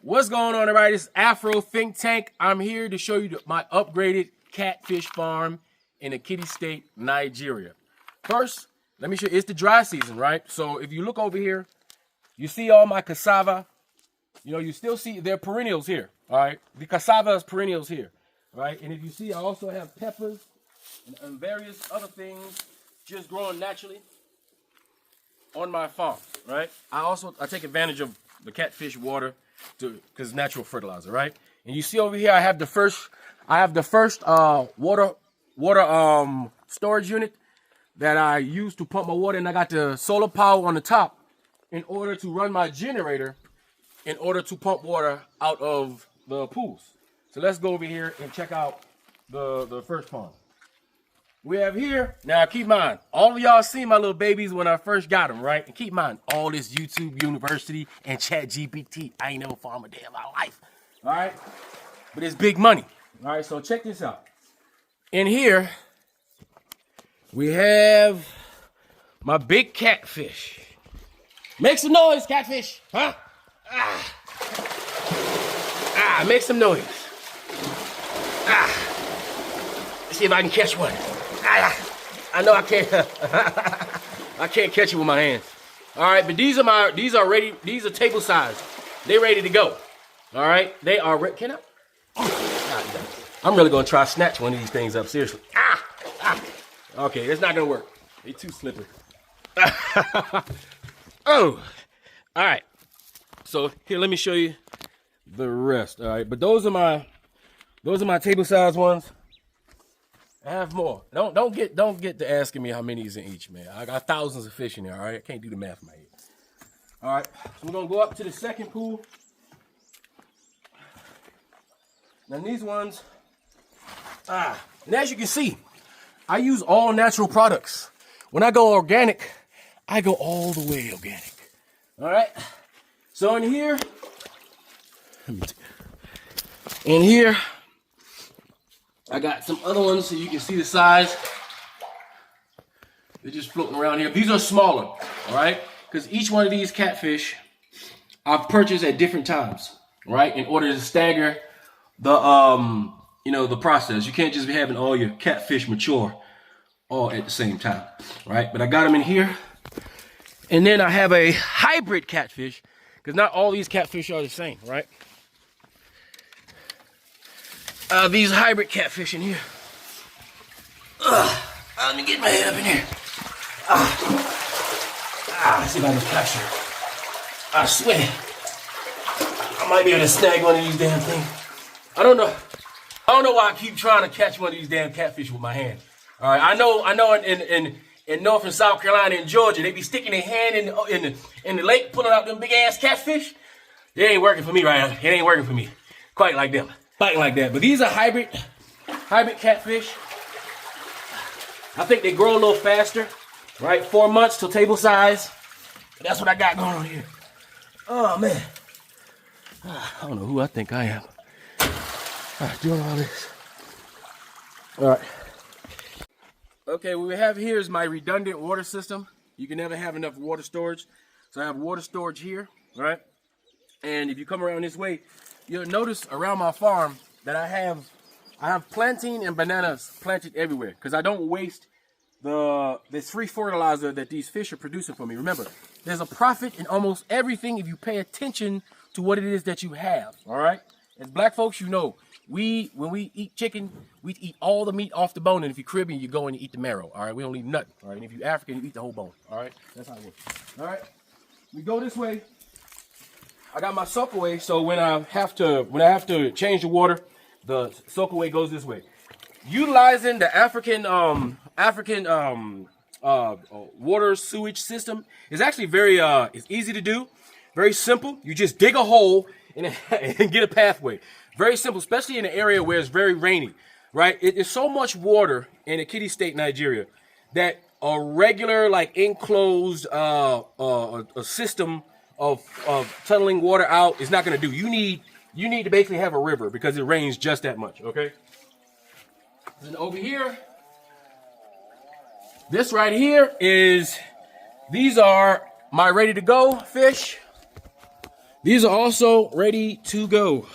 What's going on, everybody? This is Afro Think Tank. I'm here to show you my upgraded catfish farm in the Ekiti State, Nigeria. First, let me show you, it's the dry season, right? So if you look over here, you see all my cassava. You know, you still see, they're perennials here, all right? The cassava is perennials here, right? And if you see, I also have peppers and various other things just growing naturally on my farm, right? I take advantage of the catfish water because natural fertilizer, right? And you see over here, I have the first water storage unit that I use to pump my water, and I got the solar power on the top in order to run my generator in order to pump water out of the pools. So let's go over here and check out the first pond. We have here, now keep in mind, all of y'all seen my little babies when I first got them, right? And keep in mind, all this YouTube University and Chat GPT, I ain't never farmed a day of my life, all right? But it's big money, all right? So check this out. In here, we have my big catfish. Make some noise, catfish, huh? Make some noise. Let's see if I can catch one. I know I can't. I can't catch it with my hands. All right, but these are ready. These are table size. They ready to go. All right, they are ready. Can I? I'm really gonna try to snatch one of these things up. Seriously. Okay, it's not gonna work. They too slippery. Oh, all right. So here, let me show you the rest. All right, but those are my table size ones. I have more. Don't get to asking me how many is in each, man. I got thousands of fish in there, all right? I can't do the math in my head. All right, so we're gonna go up to the second pool. Now these ones, and as you can see, I use all natural products. When I go organic, I go all the way organic. All right, so in here, I got some other ones so you can see the size. They're just floating around here. These are smaller, all right? Because each one of these catfish I've purchased at different times, right? In order to stagger the the process. You can't just be having all your catfish mature all at the same time, right? But I got them in here. And then I have a hybrid catfish, because not all these catfish are the same, right? These hybrid catfish in here. Let me get my head up in here. Let's see if I can capture it. I swear, I might be able to snag one of these damn things. I don't know why I keep trying to catch one of these damn catfish with my hand. All right, I know in North and South Carolina and Georgia, they be sticking their hand in the lake, pulling out them big ass catfish. It ain't working for me right now. It ain't working for me quite like them. Fighting like that. But these are hybrid catfish. I think they grow a little faster, right? 4 months till table size. That's what I got going on here. Oh man. I don't know who I think I am. Doing all this. All right. Okay, what we have here is my redundant water system. You can never have enough water storage. So I have water storage here, right? And if you come around this way, you'll notice around my farm that I have plantain and bananas planted everywhere because I don't waste this free fertilizer that these fish are producing for me. Remember, there's a profit in almost everything if you pay attention to what it is that you have, all right? As black folks, you know, when we eat chicken, we eat all the meat off the bone, and if you're Caribbean, you go and you eat the marrow, all right? We don't leave nothing, all right? And if you're African, you eat the whole bone, all right? That's how it works, all right? We go this way. I got my soakaway, so when I have to change the water, the soakaway goes this way. Utilizing the African water sewage system is actually very it's easy to do, very simple. You just dig a hole and get a pathway. Very simple, especially in an area where it's very rainy, right? It is so much water in Ekiti State, Nigeria, that a regular like enclosed a system of tunneling water out is not going to do. You need to basically have a river because it rains just that much, okay? Then over here, this right here these are my ready to go fish. These are also ready to go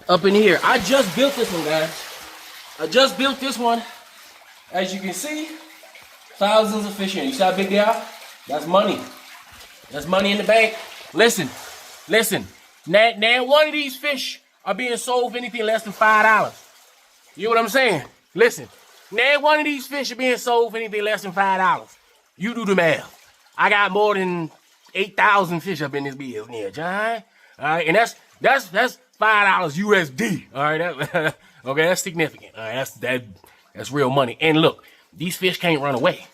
up in here. I just built this one, guys. I just built this one. As you can see, thousands of fish in it. You see how big they are? That's money. That's money in the bank. Listen. Now one of these fish are being sold for anything less than $5. You know what I'm saying? Listen. Now one of these fish are being sold for anything less than $5. You do the math. I got more than 8,000 fish up in this bill, yeah, John. All right, and that's $5 USD. All right, okay, that's significant. All right, that's real money. And look, these fish can't run away.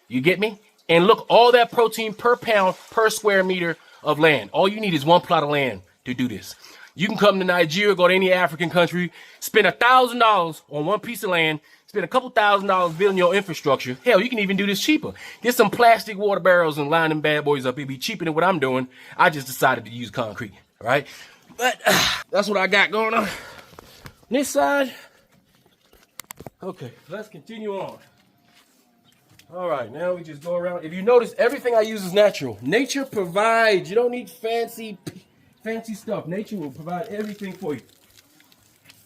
You get me? And look, all that protein per pound per square meter of land. All you need is one plot of land to do this. You can come to Nigeria, go to any African country, spend $1,000 on one piece of land, spend a couple $1,000s building your infrastructure. Hell, you can even do this cheaper. Get some plastic water barrels and line them bad boys up. It'd be cheaper than what I'm doing. I just decided to use concrete, right? But that's what I got going on. This side. Okay, let's continue on. All right, now we just go around. If you notice, everything I use is natural. Nature provides. You don't need fancy stuff. Nature will provide everything for you.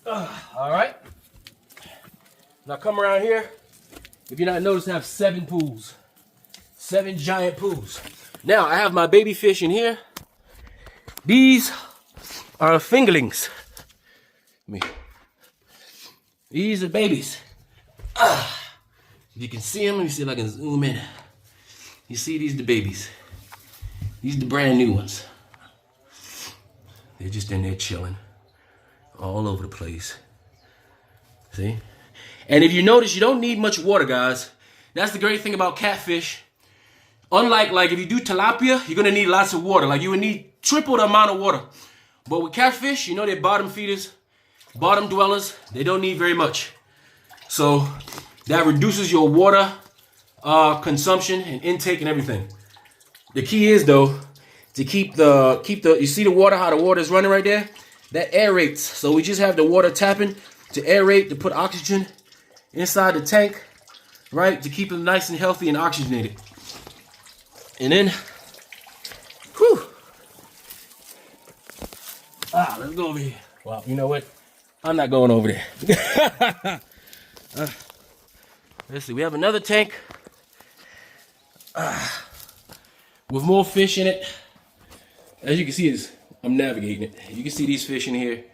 All right. Now come around here. If you're not noticed, I have 7 pools. 7 giant pools. Now I have my baby fish in here. These are fingerlings. These are babies. You can see them. Let me see if I can zoom in. You see, these are the babies. These are the brand new ones. They're just in there chilling all over the place. See? And if you notice, you don't need much water, guys. That's the great thing about catfish. Unlike if you do tilapia, you're gonna need lots of water. Like you would need triple the amount of water. But with catfish, you know they're bottom feeders, bottom dwellers. They don't need very much. So that reduces your water consumption and intake and everything. The key is though to keep the you see the water, how the water is running right there? That aerates. So we just have the water tapping to aerate, to put oxygen inside the tank, right? To keep it nice and healthy and oxygenated. And then, whew. Let's go over here. Well, you know what? I'm not going over there. Let's see, we have another tank with more fish in it. As you can see, I'm navigating it. You can see these fish in here.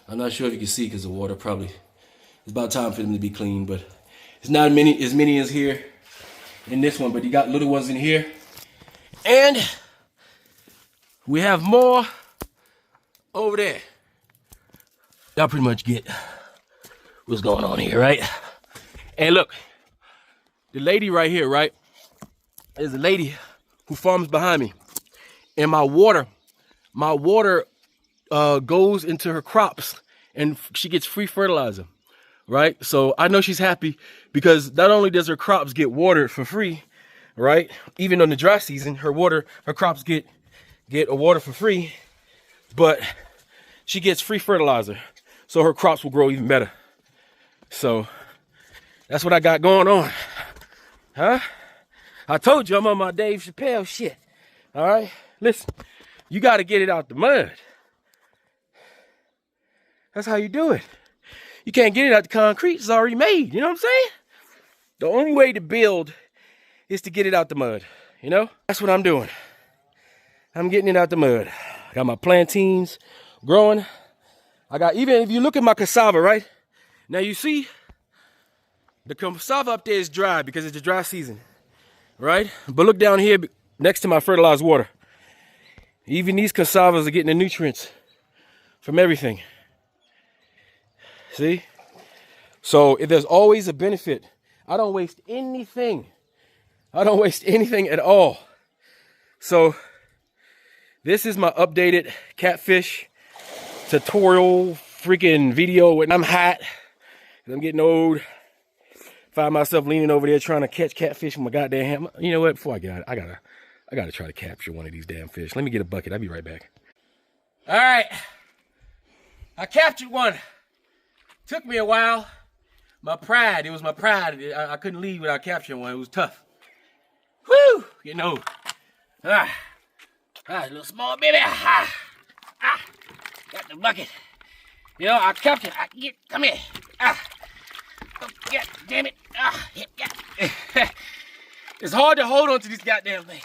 I'm not sure if you can see because the water probably, it's about time for them to be clean, but it's not as many as here in this one, but you got little ones in here. And we have more over there. Y'all pretty much get what's going on here, right? And look, the lady right here, right, is a lady who farms behind me. And my water goes into her crops and she gets free fertilizer, right? So I know she's happy because not only does her crops get watered for free, right? Even on the dry season, her crops get a water for free, but she gets free fertilizer. So her crops will grow even better. So that's what I got going on. Huh? I told you I'm on my Dave Chappelle shit. All right? Listen, you got to get it out the mud. That's how you do it. You can't get it out the concrete. It's already made. You know what I'm saying? The only way to build is to get it out the mud. You know? That's what I'm doing. I'm getting it out the mud. I got my plantains growing. I got, even if you look at my cassava, right? Now you see, the cassava up there is dry because it's the dry season, right? But look down here next to my fertilized water. Even these cassavas are getting the nutrients from everything. See? So if there's always a benefit. I don't waste anything. I don't waste anything at all. So this is my updated catfish tutorial freaking video when I'm hot. I'm getting old. Find myself leaning over there trying to catch catfish with my goddamn hammer. You know what? Before I get out, I gotta try to capture one of these damn fish. Let me get a bucket. I'll be right back. All right. I captured one. Took me a while. My pride. It was my pride. I couldn't leave without capturing one. It was tough. Whew! Getting old. Ah, little small baby. Got the bucket. You know, I kept it. Come here. Oh, yeah, damn it. Yeah. It's hard to hold on to this goddamn thing.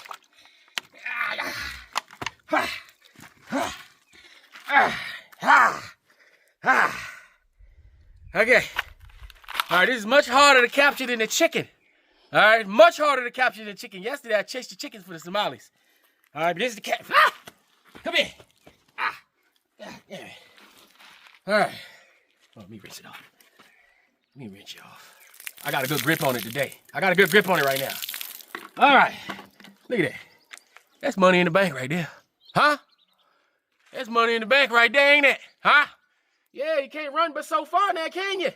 Okay. All right, this is much harder to capture than the chicken. All right, much harder to capture than the chicken. Yesterday, I chased the chickens for the Somalis. All right, but this is the cat. Come here. Yeah. All right. Oh, let me rinse it off. Let me rinse it off. I got a good grip on it today. I got a good grip on it right now. All right. Look at that. That's money in the bank right there. Huh? That's money in the bank right there, ain't it? Huh? Yeah, you can't run but so far now, can you?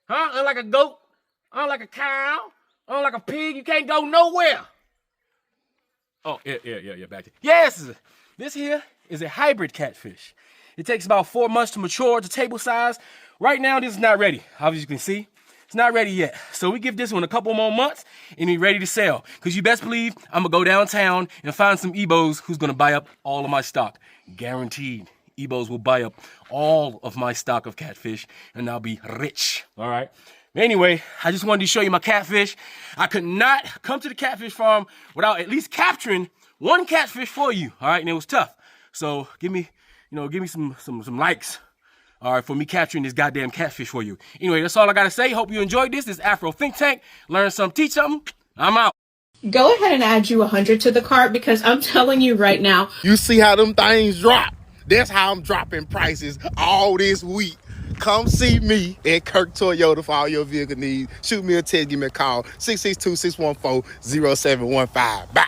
Huh? Unlike a goat, unlike a cow, unlike a pig, you can't go nowhere. Oh, yeah, back to yes, this here is a hybrid catfish. It takes about 4 months to mature to table size. Right now, this is not ready. As you can see, it's not ready yet. So we give this one a couple more months and be ready to sell. Because you best believe I'm going to go downtown and find some Ebos who's going to buy up all of my stock. Guaranteed. Ebos will buy up all of my stock of catfish and I'll be rich. All right. Anyway, I just wanted to show you my catfish. I could not come to the catfish farm without at least capturing one catfish for you. All right. And it was tough. So give me some likes. All right, for me capturing this goddamn catfish for you. Anyway, that's all I got to say. Hope you enjoyed this. This is Afro Think Tank. Learn something, teach something. I'm out. Go ahead and add you 100 to the cart because I'm telling you right now. You see how them things drop? That's how I'm dropping prices all this week. Come see me at Kirk Toyota for all your vehicle needs. Shoot me a text, give me a call. 662-614-0715. Bye.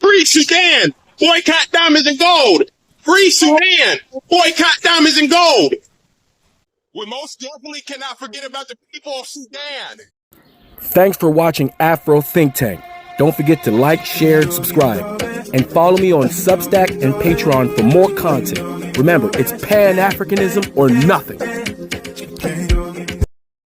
Free Sudan, boycott diamonds and gold. Free Sudan, boycott diamonds and gold. We most definitely cannot forget about the people of Sudan. Thanks for watching Afro Think Tank. Don't forget to like, share, and subscribe. And follow me on Substack and Patreon for more content. Remember, it's Pan-Africanism or nothing.